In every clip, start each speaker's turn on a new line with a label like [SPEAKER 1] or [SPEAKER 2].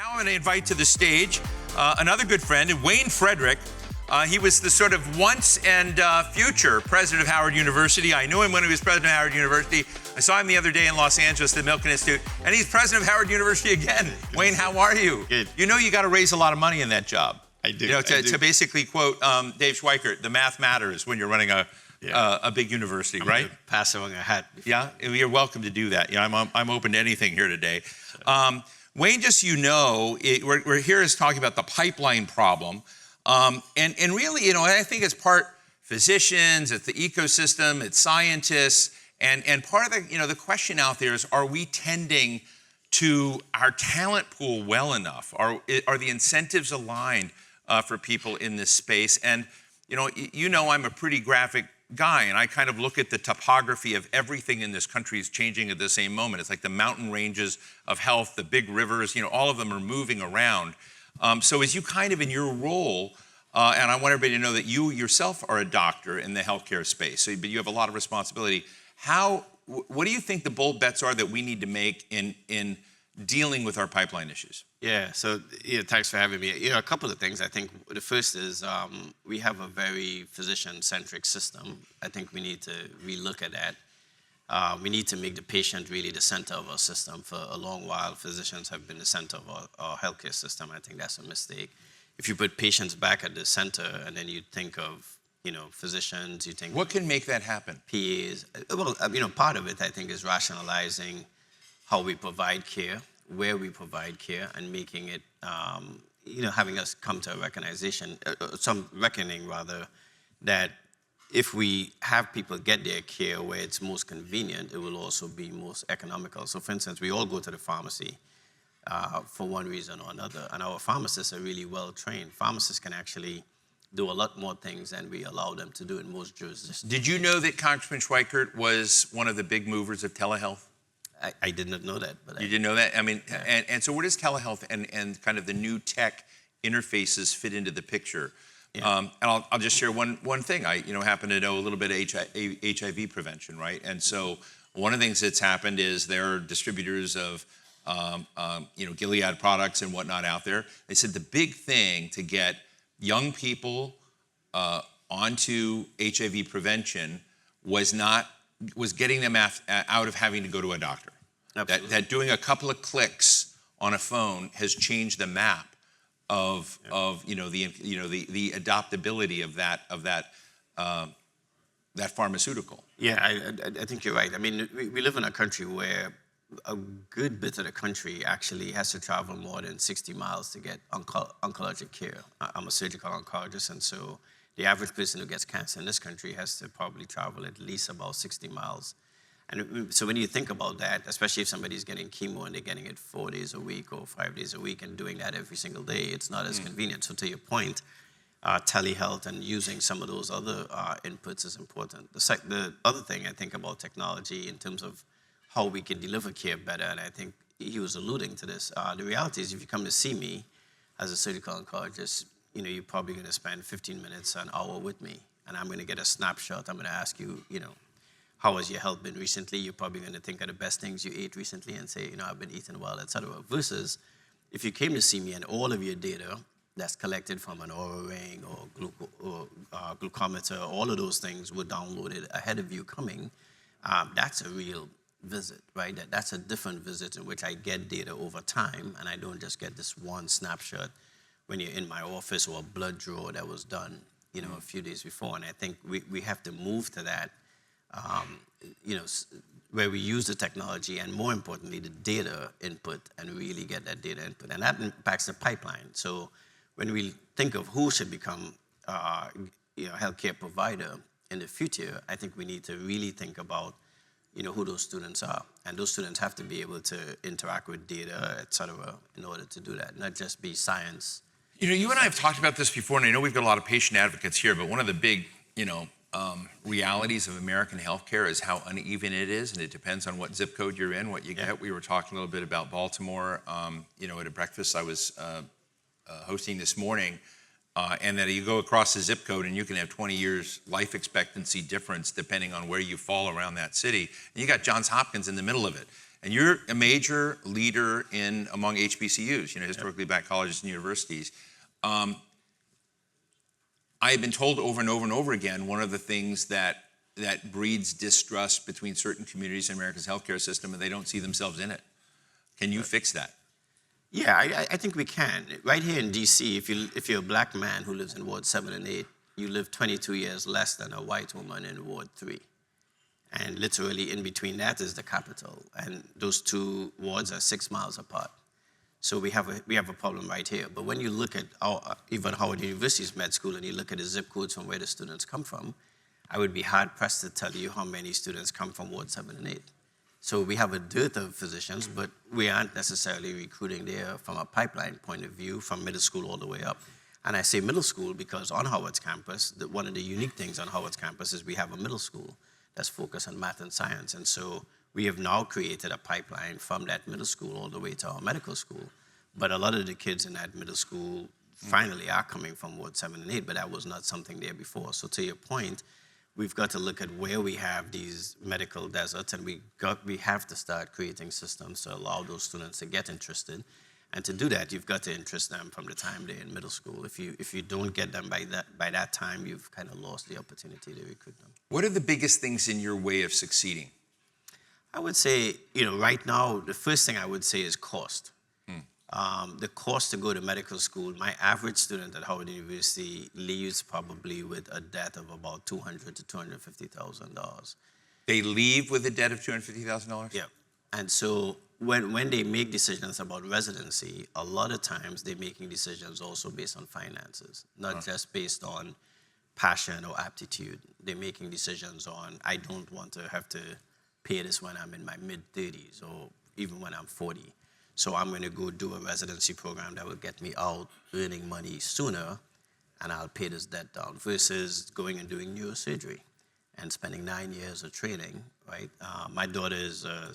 [SPEAKER 1] Now I'm going to invite to the stage another good friend, Wayne Frederick. He was the sort of once and future president of Howard University. I knew him when he was president of Howard University. I saw him the other day in Los Angeles at the Milken Institute, and he's president of Howard University again. Wayne, how are you?
[SPEAKER 2] Good.
[SPEAKER 1] You know you got to raise a lot of money in that job.
[SPEAKER 2] I do.
[SPEAKER 1] You know, to basically quote Dave Schweikert, the math matters when you're running a big university, right?
[SPEAKER 2] Pass along a hat.
[SPEAKER 1] Yeah, you're welcome to do that. You know, I'm open to anything here today. Wayne, just so you know, we're here is talking about the pipeline problem. And really, you know, I think it's part physicians, it's the ecosystem, it's scientists, and part of the, you know, the question out there is, are we tending to our talent pool well enough? Are the incentives aligned for people in this space? And, you know, I'm a pretty graphic guy, and I kind of look at the topography of everything in this country is changing at the same moment. It's like the mountain ranges of health, the big rivers, you know, all of them are moving around. So as you kind of in your role, and I want everybody to know that you yourself are a doctor in the healthcare space, but you have a lot of responsibility. What do you think the bold bets are that we need to make in dealing with our pipeline issues?
[SPEAKER 2] Yeah, so thanks for having me. You know, a couple of things. I think the first is we have a very physician-centric system. I think we need to relook at that. We need to make the patient really the center of our system. For a long while, physicians have been the center of our healthcare system. I think that's a mistake. If you put patients back at the center and then you think of, you know, physicians, you think...
[SPEAKER 1] What can make that happen?
[SPEAKER 2] PAs. Well, you know, part of it, I think, is rationalizing how we provide care, where we provide care, and making it, you know, having us come to a recognition, some reckoning rather, that if we have people get their care where it's most convenient, it will also be most economical. So for instance, we all go to the pharmacy for one reason or another, and our pharmacists are really well trained. Pharmacists can actually do a lot more things than we allow them to do in most jurisdictions.
[SPEAKER 1] Did you know that Congressman Schweikert was one of the big movers of telehealth?
[SPEAKER 2] I did not know that. But
[SPEAKER 1] you didn't know that? I mean, yeah. and so where does telehealth and kind of the new tech interfaces fit into the picture? Yeah. And I'll just share one thing. I happen to know a little bit of HIV prevention, right? And so one of the things that's happened is there are distributors of Gilead products and whatnot out there. They said the big thing to get young people onto HIV prevention was getting them out of having to go to a doctor. That doing a couple of clicks on a phone has changed the map of the adoptability of that pharmaceutical.
[SPEAKER 2] Yeah, I think you're right. I mean, we live in a country where a good bit of the country actually has to travel more than 60 miles to get oncologic care. I'm a surgical oncologist, and so the average person who gets cancer in this country has to probably travel at least about 60 miles. And so when you think about that, especially if somebody's getting chemo and they're getting it 4 days a week or 5 days a week and doing that every single day, it's not as convenient. So to your point, telehealth and using some of those other inputs is important. The other thing I think about technology in terms of how we can deliver care better, and I think he was alluding to this, the reality is if you come to see me as a surgical oncologist, you know, you're probably going to spend 15 minutes, an hour with me, and I'm going to get a snapshot. I'm going to ask you, you know, how has your health been recently? You're probably going to think of the best things you ate recently and say, you know, I've been eating well, et cetera. Versus if you came to see me and all of your data that's collected from an Oura ring or glucometer, all of those things were downloaded ahead of you coming, that's a real visit, right? That's a different visit in which I get data over time, and I don't just get this one snapshot when you're in my office or a blood draw that was done, you know, a few days before. And I think we have to move to that, you know, where we use the technology and, more importantly, the data input and really get that data input. And that impacts the pipeline. So when we think of who should become you know, healthcare provider in the future, I think we need to really think about, you know, who those students are. And those students have to be able to interact with data, et cetera, in order to do that, not just be science.
[SPEAKER 1] You know, you and I have talked about this before, and I know we've got a lot of patient advocates here, but one of the big, you know, realities of American healthcare is how uneven it is, and it depends on what zip code you're in, what you get. We were talking a little bit about Baltimore, you know, at a breakfast I was hosting this morning, and that you go across the zip code and you can have 20 years life expectancy difference depending on where you fall around that city. And you got Johns Hopkins in the middle of it. And you're a major leader among HBCUs, historically black colleges and universities. I have been told over and over and over again, one of the things that breeds distrust between certain communities in America's healthcare system, and they don't see themselves in it. Can you fix that?
[SPEAKER 2] Yeah, I think we can. Right here in D.C., if you're a black man who lives in Ward 7 and 8, you live 22 years less than a white woman in Ward 3. And literally in between that is the capital. And those two wards are 6 miles apart. So we have a problem right here. But when you look at even Howard University's med school and you look at the zip codes from where the students come from, I would be hard-pressed to tell you how many students come from Ward 7 and 8. So we have a dearth of physicians, but we aren't necessarily recruiting there from a pipeline point of view, from middle school all the way up. And I say middle school because on Howard's campus, one of the unique things on Howard's campus is we have a middle school that's focused on math and science. And so we have now created a pipeline from that middle school all the way to our medical school. But a lot of the kids in that middle school finally are coming from Ward 7 and 8, but that was not something there before. So to your point, we've got to look at where we have these medical deserts, and we have to start creating systems to allow those students to get interested. And to do that, you've got to interest them from the time they're in middle school. If you don't get them by that time, you've kind of lost the opportunity to recruit them.
[SPEAKER 1] What are the biggest things in your way of succeeding?
[SPEAKER 2] I would say, right now, the first thing I would say is cost. The cost to go to medical school, my average student at Howard University leaves probably with a debt of about $200,000 to $250,000.
[SPEAKER 1] They leave with a debt of $250,000?
[SPEAKER 2] Yeah. And so when they make decisions about residency, a lot of times they're making decisions also based on finances, not just based on passion or aptitude. They're making decisions on, I don't want to have to pay this when I'm in my mid-30s or even when I'm 40. So I'm going to go do a residency program that will get me out earning money sooner, and I'll pay this debt down, versus going and doing neurosurgery and spending 9 years of training, right? My daughter is a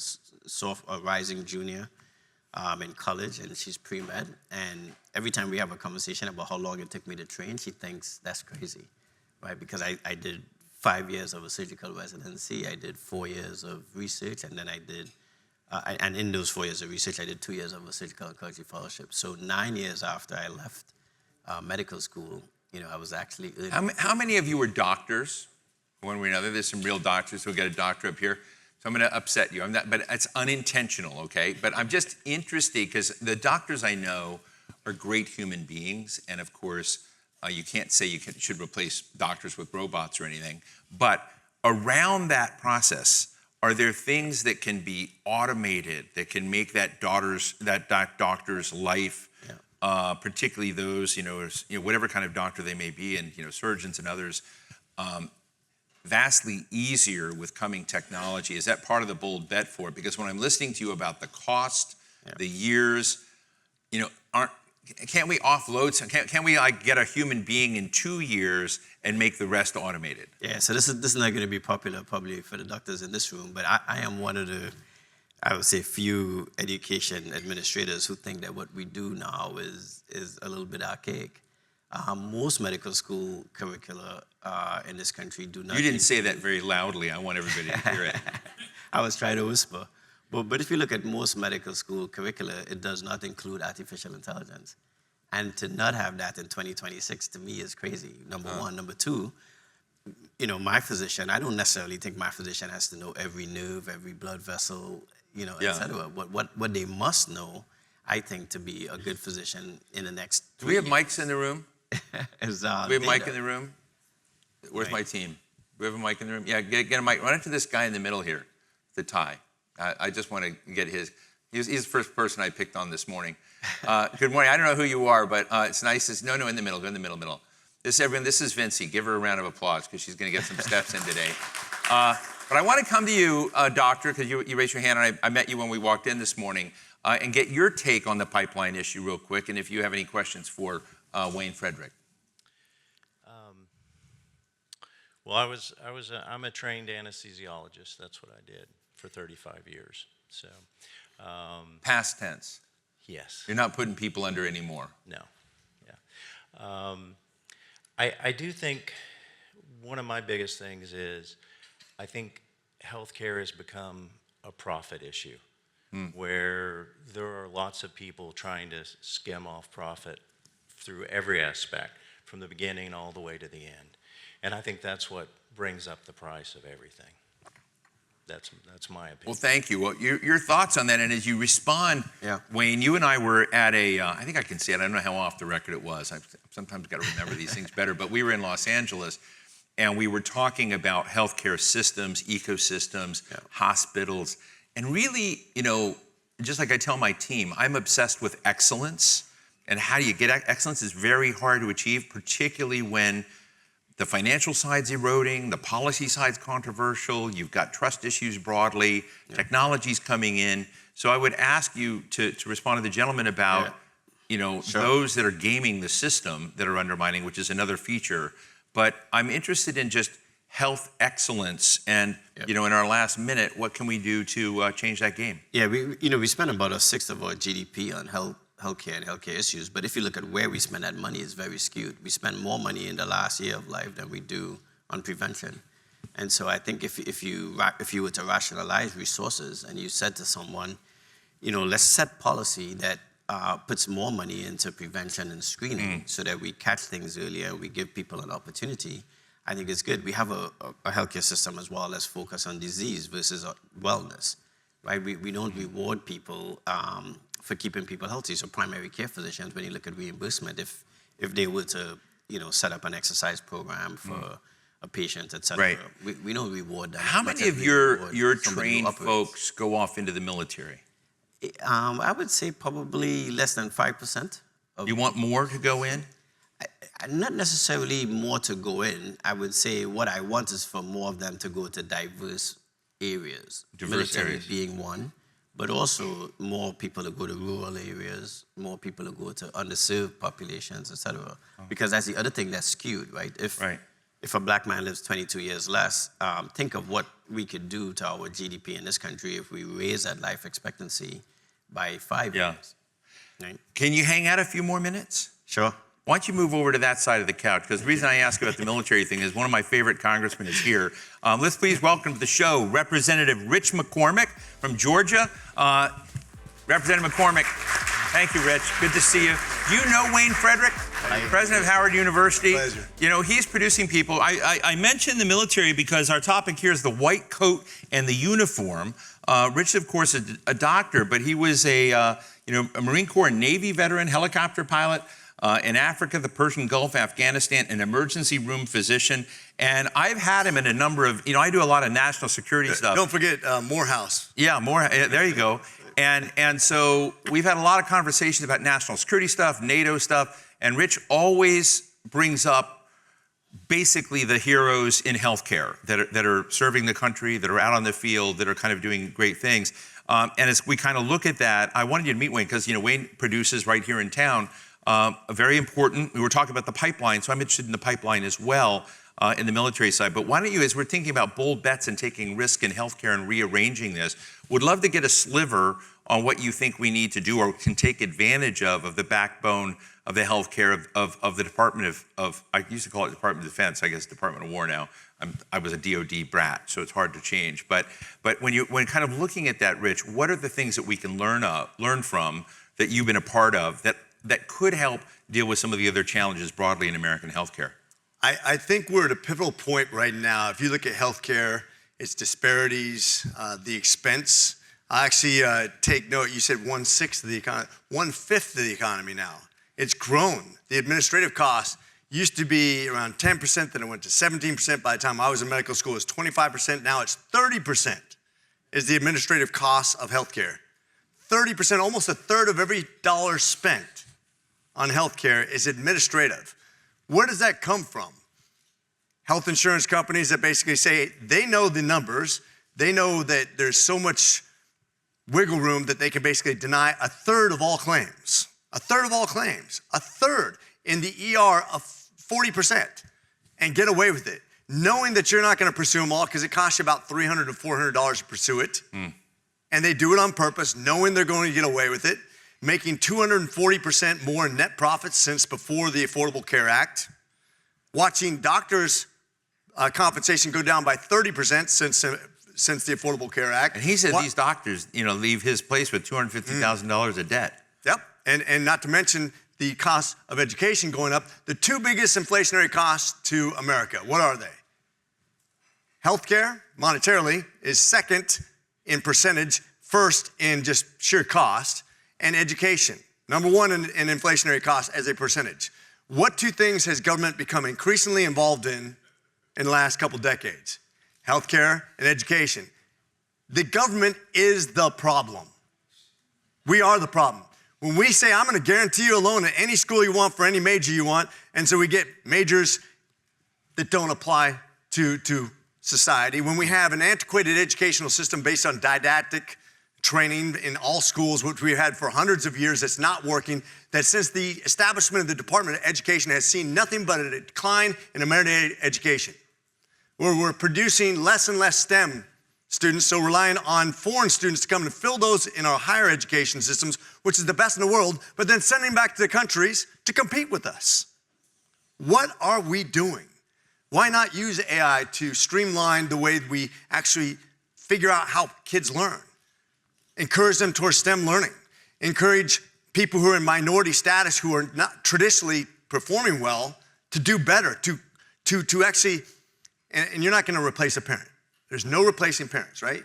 [SPEAKER 2] rising junior in college, and she's pre-med. And every time we have a conversation about how long it took me to train, she thinks that's crazy, right? Because I did 5 years of a surgical residency, I did 4 years of research, and then I did and in those 4 years of research, I did 2 years of a surgical oncology fellowship. So 9 years after I left medical school, I was actually
[SPEAKER 1] How many of you were doctors? One way or another, there's some real doctors who get a doctor up here. So I'm going to upset you. But it's unintentional, okay? But I'm just interested because the doctors I know are great human beings, and of course, you can't say should replace doctors with robots or anything. But around that process, are there things that can be automated that can make that doctor's life, particularly those, whatever kind of doctor they may be, and surgeons and others, vastly easier with coming technology? Is that part of the bold bet for it? Because when I'm listening to you about the cost, the years, can't we offload some? Can't we get a human being in 2 years and make the rest automated?
[SPEAKER 2] Yeah, so this is not going to be popular probably for the doctors in this room, but I am one of the, I would say, few education administrators who think that what we do now is a little bit archaic. Most medical school curricula in this country do not.
[SPEAKER 1] You didn't say that very loudly. I want everybody to hear it.
[SPEAKER 2] I was trying to whisper. But if you look at most medical school curricula, it does not include artificial intelligence. And to not have that in 2026 to me is crazy, number one. Number two, my physician, I don't necessarily think my physician has to know every nerve, every blood vessel, et cetera. What they must know, I think, to be a good physician in the next 3 years.
[SPEAKER 1] Do we have mics in the room?
[SPEAKER 2] Do
[SPEAKER 1] we have a mic in the room? Where's my team? Do we have a mic in the room? Yeah, get a mic. Run it to this guy in the middle here, the tie. I just want to get his. He's the first person I picked on this morning. Good morning. I don't know who you are, but it's nice. No, in the middle. Go in the middle. This is Vincy. Give her a round of applause because she's going to get some steps in today. But I want to come to you, doctor, because you raised your hand, and I met you when we walked in this morning, and get your take on the pipeline issue real quick, and if you have any questions for Wayne Frederick.
[SPEAKER 3] Well, I'm a trained anesthesiologist. That's what I did for 35 years. So,
[SPEAKER 1] past tense.
[SPEAKER 3] Yes.
[SPEAKER 1] You're not putting people under anymore.
[SPEAKER 3] No. Yeah. I do think one of my biggest things is I think healthcare has become a profit issue. where there are lots of people trying to skim off profit through every aspect, from the beginning all the way to the end. And I think that's what brings up the price of everything. That's my opinion.
[SPEAKER 1] Well, thank you. Well, your thoughts on that, and as you respond,
[SPEAKER 2] Yeah.
[SPEAKER 1] Wayne, you and I were at I think I can say it, I don't know how off the record it was. I've sometimes got to remember these things better, but we were in Los Angeles, and we were talking about healthcare systems, ecosystems, hospitals, and really, just like I tell my team, I'm obsessed with excellence, and how do you get excellence is very hard to achieve, particularly when the financial side's eroding, the policy side's controversial, you've got trust issues broadly, technology's coming in. So I would ask you to respond to the gentleman about, those that are gaming the system that are undermining, which is another feature. But I'm interested in just health excellence and, in our last minute, what can we do to change that game?
[SPEAKER 2] Yeah, we spend about a sixth of our GDP on healthcare and healthcare issues, but if you look at where we spend that money, it's very skewed. We spend more money in the last year of life than we do on prevention. And so I think if you were to rationalize resources and you said to someone, let's set policy that puts more money into prevention and screening so that we catch things earlier and we give people an opportunity, I think it's good. We have a healthcare system as well that's focused on disease versus wellness, right? We don't reward people for keeping people healthy. So primary care physicians, when you look at reimbursement, if they were to, set up an exercise program for a patient, et cetera, we don't reward them.
[SPEAKER 1] How many of your trained folks go off into the military?
[SPEAKER 2] I would say probably less than 5%.
[SPEAKER 1] You want more to go in?
[SPEAKER 2] Not necessarily more to go in. I would say what I want is for more of them to go to diverse areas. Military being one. But also more people to go to rural areas, more people to go to underserved populations, et cetera. Because that's the other thing that's skewed, right? If a black man lives 22 years less, think of what we could do to our GDP in this country if we raise that life expectancy by 5 years. Right?
[SPEAKER 1] Can you hang out a few more minutes?
[SPEAKER 2] Sure.
[SPEAKER 1] Why don't you move over to that side of the couch? Because the reason I ask about the military thing is one of my favorite congressmen is here. Let's please welcome to the show Representative Rich McCormick from Georgia. Representative McCormick, thank you, Rich. Good to see you. Do you know Wayne Frederick, president of Howard University?
[SPEAKER 4] Pleasure.
[SPEAKER 1] He's producing people. I mentioned the military because our topic here is the white coat and the uniform. Rich, of course, is a doctor, but he was a Marine Corps and Navy veteran, helicopter pilot. In Africa, the Persian Gulf, Afghanistan, an emergency room physician. And I've had him in a number of, I do a lot of national security stuff.
[SPEAKER 4] Don't forget Morehouse.
[SPEAKER 1] Yeah, there you go. And so we've had a lot of conversations about national security stuff, NATO stuff, and Rich always brings up basically the heroes in healthcare that are serving the country, that are out on the field, that are kind of doing great things. And as we kind of look at that, I wanted you to meet Wayne because, Wayne produces right here in town very important. We were talking about the pipeline, so I'm interested in the pipeline as well in the military side. But why don't you, as we're thinking about bold bets and taking risk in healthcare and rearranging this, would love to get a sliver on what you think we need to do or can take advantage of the backbone of the healthcare of the Department of I used to call it Department of Defense, I guess Department of War now. I was a DOD brat, so it's hard to change. But when kind of looking at that, Rich, what are the things that we can learn from that you've been a part of that could help deal with some of the other challenges broadly in American healthcare?
[SPEAKER 4] I think we're at a pivotal point right now. If you look at healthcare, its disparities, the expense. I actually take note, you said 1/6 of the economy, 1/5 of the economy now. It's grown. The administrative costs used to be around 10%, then it went to 17%. By the time I was in medical school, it was 25%. Now it's 30% is the administrative cost of healthcare. 30%, almost a third of every dollar spent on healthcare is administrative. Where does that come from? Health insurance companies that basically say they know the numbers, they know that there's so much wiggle room that they can basically deny a third of all claims. A third of all claims. A third in the ER of 40% and get away with it, knowing that you're not going to pursue them all because it costs you about $300 to $400 to pursue it. And they do it on purpose, knowing they're going to get away with it, making 240% more in net profits since before the Affordable Care Act, watching doctors' compensation go down by 30% since the Affordable Care Act.
[SPEAKER 1] And he said these doctors, leave his place with $250,000 of debt.
[SPEAKER 4] Yep, and not to mention the cost of education going up. The two biggest inflationary costs to America, what are they? Healthcare, monetarily, is second in percentage, first in just sheer cost, and education, number one in inflationary cost as a percentage. What two things has government become increasingly involved in the last couple decades? Healthcare and education. The government is the problem. We are the problem. When we say, I'm gonna guarantee you a loan at any school you want for any major you want, and so we get majors that don't apply to society, when we have an antiquated educational system based on didactic training in all schools, which we've had for hundreds of years, that's not working, that since the establishment of the Department of Education has seen nothing but a decline in American education, where we're producing less and less STEM students, so relying on foreign students to come and fill those in our higher education systems, which is the best in the world, but then sending back to the countries to compete with us. What are we doing? Why not use AI to streamline the way we actually figure out how kids learn? Encourage them towards STEM learning. Encourage people who are in minority status who are not traditionally performing well to do better, to actually, and you're not gonna replace a parent. There's no replacing parents, right?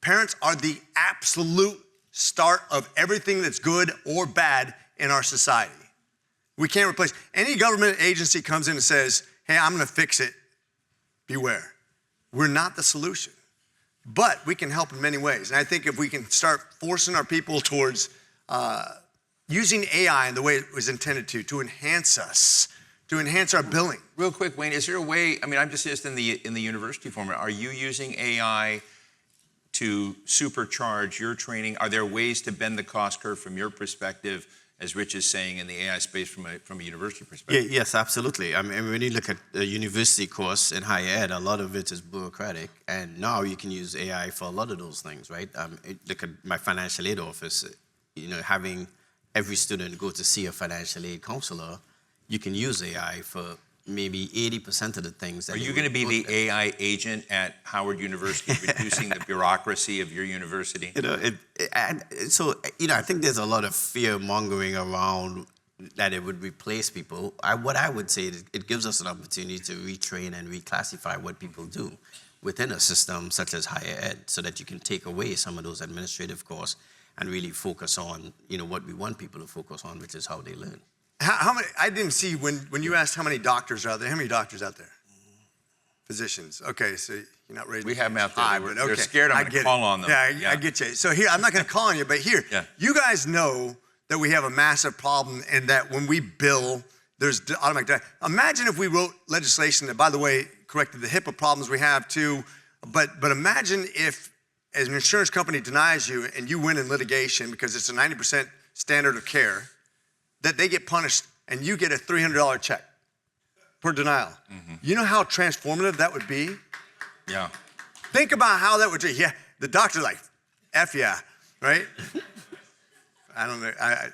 [SPEAKER 4] Parents are the absolute start of everything that's good or bad in our society. We can't replace, any government agency comes in and says, hey, I'm gonna fix it, beware. We're not the solution, but we can help in many ways. And I think if we can start forcing our people towards using AI in the way it was intended to enhance us, to enhance our billing.
[SPEAKER 1] Real quick, Wayne, is there a way, I'm just in the university format, are you using AI to supercharge your training? Are there ways to bend the cost curve from your perspective, as Rich is saying, in the AI space from a university perspective?
[SPEAKER 2] Yeah, yes, absolutely. I mean, when you look at the university course in higher ed, a lot of it is bureaucratic, and now you can use AI for a lot of those things, right? Look at my financial aid office, having every student go to see a financial aid counselor, you can use AI for maybe 80% of the things that
[SPEAKER 1] Are you going to be the AI agent at Howard University, reducing the bureaucracy of your university?
[SPEAKER 2] I think there's a lot of fear mongering around that it would replace people. What I would say is it gives us an opportunity to retrain and reclassify what people do within a system such as higher ed, so that you can take away some of those administrative costs and really focus on, what we want people to focus on, which is how they learn.
[SPEAKER 4] How many, I didn't see when you asked how many doctors are out there, how many doctors out there? Physicians, okay, so you're not raising.
[SPEAKER 1] We have them out there.
[SPEAKER 4] High,
[SPEAKER 1] They're
[SPEAKER 4] okay.
[SPEAKER 1] scared I'm going to call on them.
[SPEAKER 4] Yeah, I get you. So here, I'm not going to call on you, but here, you guys know that we have a massive problem and that when we bill, there's automatic debt. Imagine if we wrote legislation that, by the way, corrected the HIPAA problems we have too, but imagine if, as an insurance company denies you and you win in litigation because it's a 90% standard of care, that they get punished and you get a $300 check per denial. Mm-hmm. You know how transformative that would be?
[SPEAKER 1] Yeah.
[SPEAKER 4] Think about how that would be. Yeah, the doctor's like, F yeah, right? I don't know, I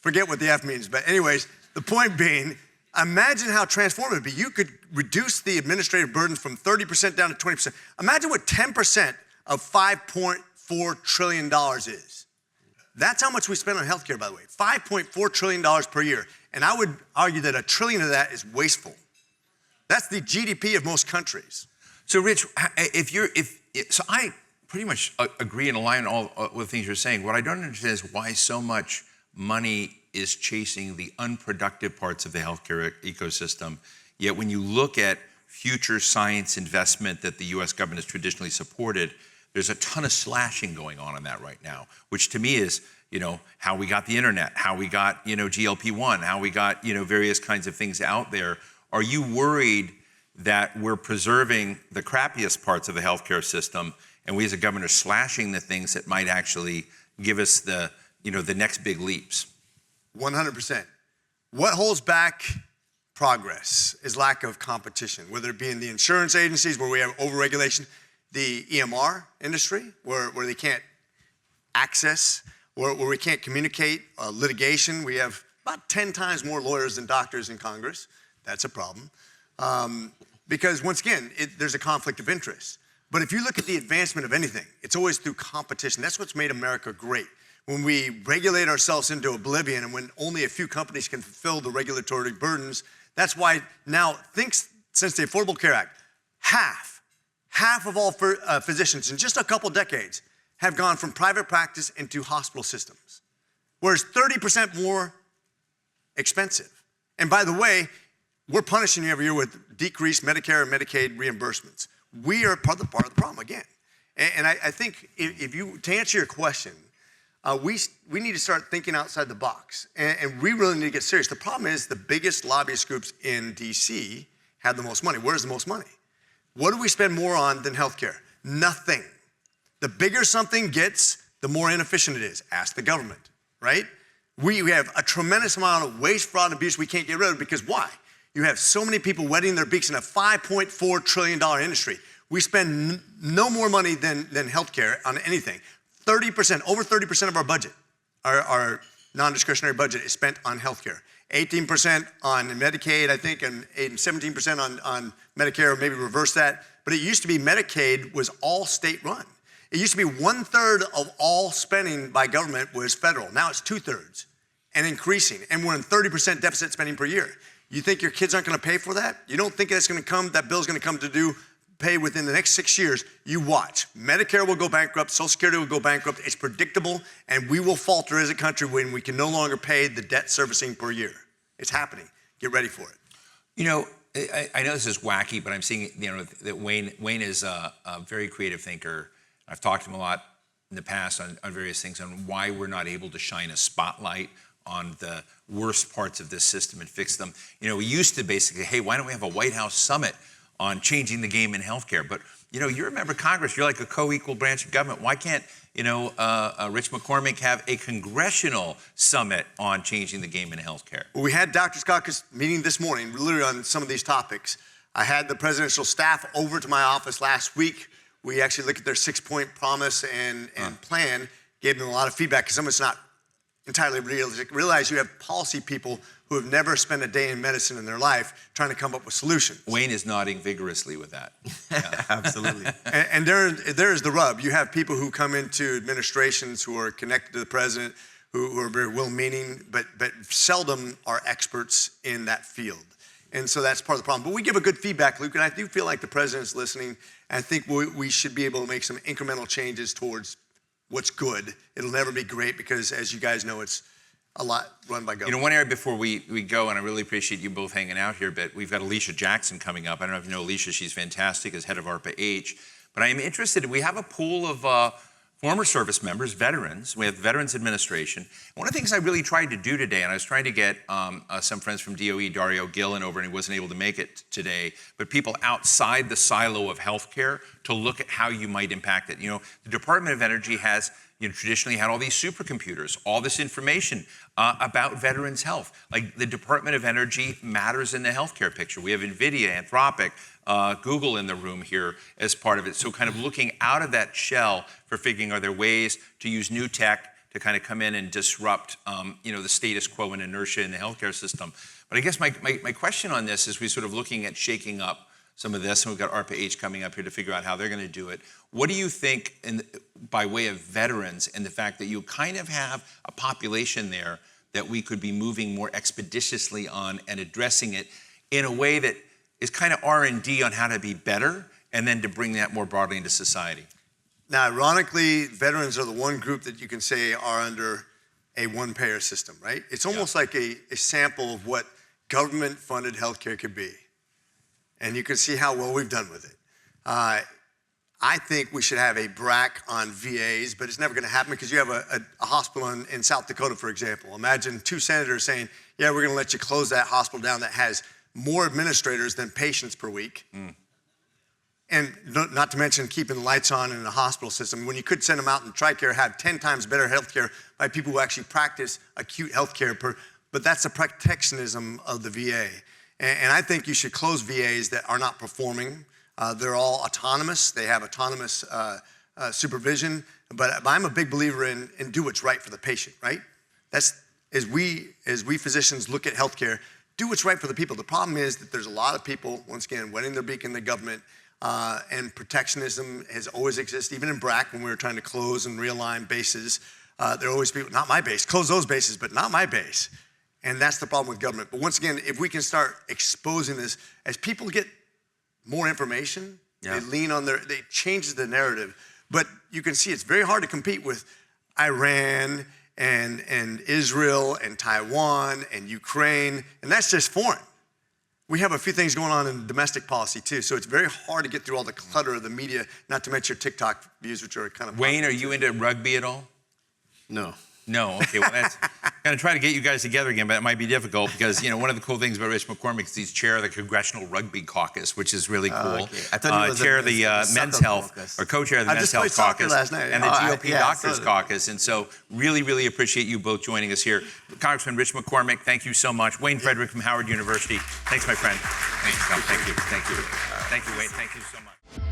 [SPEAKER 4] forget what the F means, but anyways, the point being, imagine how transformative it would be. You could reduce the administrative burden from 30% down to 20%. Imagine what 10% of $5.4 trillion is. That's how much we spend on healthcare, by the way, $5.4 trillion per year. And I would argue that $1 trillion of that is wasteful. That's the GDP of most countries.
[SPEAKER 1] So Rich, so I pretty much agree and align all with the things you're saying. What I don't understand is why so much money is chasing the unproductive parts of the healthcare ecosystem. Yet when you look at future science investment that the US government has traditionally supported, there's a ton of slashing going on in that right now, which to me is, how we got the internet, how we got, GLP-1, how we got, various kinds of things out there. Are you worried that we're preserving the crappiest parts of the healthcare system and we as a government are slashing the things that might actually give us the next big leaps?
[SPEAKER 4] 100%. What holds back progress is lack of competition, whether it be in the insurance agencies where we have overregulation, the EMR industry, where they can't access, where we can't communicate, litigation. We have about 10 times more lawyers than doctors in Congress. That's a problem. Because once again, there's a conflict of interest. But if you look at the advancement of anything, it's always through competition. That's what's made America great. When we regulate ourselves into oblivion and when only a few companies can fulfill the regulatory burdens, that's why now, since the Affordable Care Act, half of all physicians in just a couple decades have gone from private practice into hospital systems, whereas 30% more expensive. And by the way, we're punishing you every year with decreased Medicare and Medicaid reimbursements. We are part of the problem again. And I think to answer your question, we need to start thinking outside the box. And we really need to get serious. The problem is the biggest lobbyist groups in DC have the most money. Where's the most money? What do we spend more on than healthcare? Nothing. The bigger something gets, the more inefficient it is. Ask the government, right? We have a tremendous amount of waste, fraud, and abuse we can't get rid of because why? You have so many people wetting their beaks in a $5.4 trillion industry. We spend no more money than healthcare on anything. 30%, over 30% of our budget, our non-discretionary budget is spent on healthcare. 18% on Medicaid, I think, and 17% on Medicare, or maybe reverse that. But it used to be Medicaid was all state run. It used to be 1/3 of all spending by government was federal. Now it's 2/3 and increasing. And we're in 30% deficit spending per year. You think your kids aren't gonna pay for that? You don't think that's gonna come, that bill's gonna come to pay within the next 6 years? You watch. Medicare will go bankrupt, Social Security will go bankrupt. It's predictable, and we will falter as a country when we can no longer pay the debt servicing per year. It's happening. Get ready for it.
[SPEAKER 1] You know, I know this is wacky, but I'm seeing, that Wayne is a very creative thinker. I've talked to him a lot in the past on various things on why we're not able to shine a spotlight on the worst parts of this system and fix them. We used to basically, hey, why don't we have a White House summit on changing the game in healthcare? But, you're a member of Congress. You're like a co-equal branch of government. Why can't, Rich McCormick have a congressional summit on changing the game in healthcare?
[SPEAKER 4] Well, we had Doctors Caucus meeting this morning, literally on some of these topics. I had the presidential staff over to my office last week. We actually looked at their 6-point promise and plan, gave them a lot of feedback because some of it's not entirely realistic. Realize you have policy people who have never spent a day in medicine in their life trying to come up with solutions.
[SPEAKER 1] Wayne is nodding vigorously with that.
[SPEAKER 2] Yeah. Absolutely.
[SPEAKER 4] And there's the rub. You have people who come into administrations who are connected to the president, who are very well-meaning, but seldom are experts in that field. And so that's part of the problem. But we give a good feedback, Luke, and I do feel like the president's listening. I think we should be able to make some incremental changes towards what's good. It'll never be great because, as you guys know, it's a lot run by government.
[SPEAKER 1] One area before we go, and I really appreciate you both hanging out here, but we've got Alicia Jackson coming up. I don't know if you know Alicia. She's fantastic as head of ARPA-H. But I am interested, we have a pool of former service members, veterans. We have Veterans Administration. One of the things I really tried to do today, and I was trying to get some friends from DOE, Dario Gillen, over, and he wasn't able to make it today, but people outside the silo of healthcare to look at how you might impact it. The Department of Energy has traditionally had all these supercomputers, all this information about veterans' health. Like the Department of Energy matters in the healthcare picture. We have NVIDIA, Anthropic, Google in the room here as part of it. So kind of looking out of that shell for figuring, are there ways to use new tech to kind of come in and disrupt, the status quo and inertia in the healthcare system. But I guess my question on this is we're sort of looking at shaking up some of this, and we've got ARPA-H coming up here to figure out how they're going to do it. What do you think, by way of veterans and the fact that you kind of have a population there that we could be moving more expeditiously on and addressing it in a way that is kind of R&D on how to be better and then to bring that more broadly into society?
[SPEAKER 4] Now, ironically, veterans are the one group that you can say are under a one-payer system, right? It's almost like a sample of what government-funded healthcare could be. And you can see how well we've done with it. I think we should have a BRAC on VAs, but it's never gonna happen because you have a hospital in South Dakota, for example. Imagine 2 senators saying, yeah, we're gonna let you close that hospital down that has more administrators than patients per week. And not to mention keeping the lights on in a hospital system when you could send them out and TRICARE have 10 times better healthcare by people who actually practice acute healthcare. But that's the protectionism of the VA. And I think you should close VAs that are not performing. They're all autonomous. They have autonomous supervision. But I'm a big believer in do what's right for the patient, right? That's as we physicians look at healthcare, do what's right for the people. The problem is that there's a lot of people, once again, wetting their beak in the government, and protectionism has always existed. Even in BRAC, when we were trying to close and realign bases, there are always people, not my base, close those bases, but not my base. And that's the problem with government. But once again, if we can start exposing this, as people get more information, they lean on they change the narrative. But you can see it's very hard to compete with Iran and Israel and Taiwan and Ukraine, and that's just foreign. We have a few things going on in domestic policy too, so it's very hard to get through all the clutter of the media, not to mention your TikTok views, which are kind of...
[SPEAKER 1] Wayne, are you into rugby at all?
[SPEAKER 2] No.
[SPEAKER 1] No, okay, well that's, gonna try to get you guys together again, but it might be difficult because, one of the cool things about Rich McCormick is he's chair of the Congressional Rugby Caucus, which is really cool.
[SPEAKER 2] Okay. I thought he was
[SPEAKER 1] chair of the Men's Health,
[SPEAKER 2] caucus.
[SPEAKER 1] or co-chair of the
[SPEAKER 4] I
[SPEAKER 1] Men's
[SPEAKER 4] just played
[SPEAKER 1] Health
[SPEAKER 4] soccer
[SPEAKER 1] Caucus
[SPEAKER 4] last night.
[SPEAKER 1] and the GOP Doctors
[SPEAKER 2] so-
[SPEAKER 1] Caucus. And so really, really appreciate you both joining us here. Congressman Rich McCormick, thank you so much. Wayne Frederick from Howard University. Thanks, my friend. Thank you. Thank you, Wayne. Thank you so much.